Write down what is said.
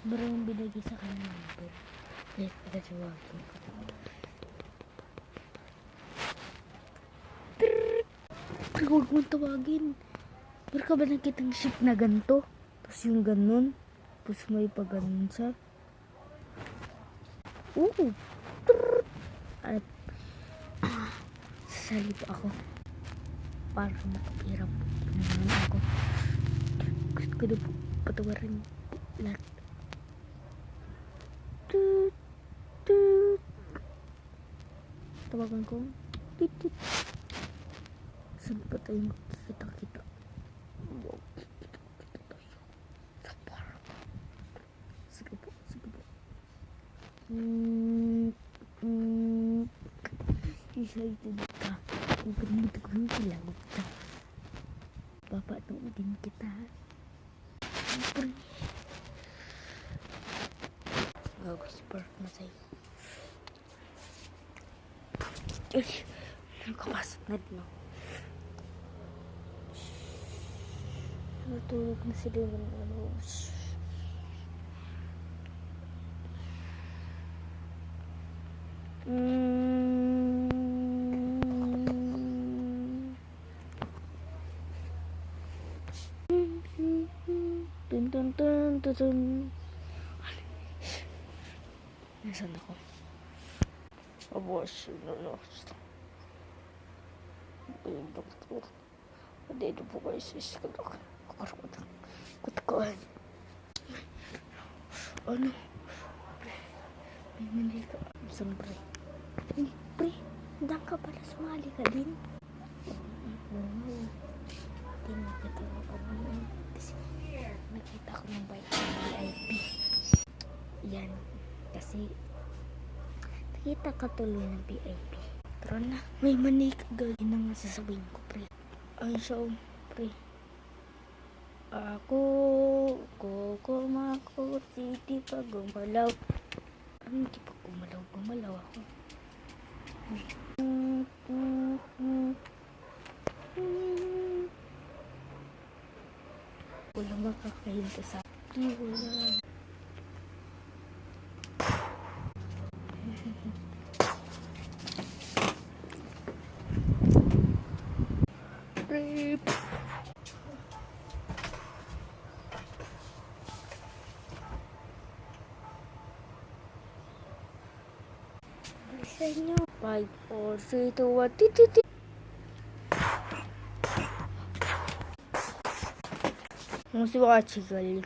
Bro, yung binigay sa kanya number. Wait, pagkasiwagin ko. Pero huwag mong tawagin. Meron ka ba nakitang ship na ganito? Tapos yung ganun. Tapos may pa ganun siya. Oo. At sasali pa ako. Para makapirap. Pinaman ako. Gusto ko na po patawarin lahat. Tawagan ko. Saan pa tayo makikita-kita? Wow, kita tayo. Sabar. Sige po, sige po. Excited ka. Huwag ka naman taguhin kailangan kita. Papanood din kita. Siyempre. Gago, super masay. Ay, nakapasok na din ako. Natulog na sila ng ano. Dun dun dun dun dun. Nasaan ako? Abortion na lost. Yung doktor. Dito po kayo sis ko. Kutkuhan. Ano? May mali ka. Saan pre? Ay, pre. Handa ka pala sumali ka din. Oo. Hindi nakita ko pa. Kasi nakita ko ng VIP. Yan. Kasi nakita ka tuloy ng VIP. Tara na. May mani ka. Gawin na nga sasabihin ko, pre. Ay, so, pre. Ako, kumakot, hindi pa gumalaw. Ano, hindi pa gumalaw ako. Wala makakahinto sa akin. Wala. Trip. Sa inyo. 5, 4, 3, 2, 1. Titi. Musiba ka chigal.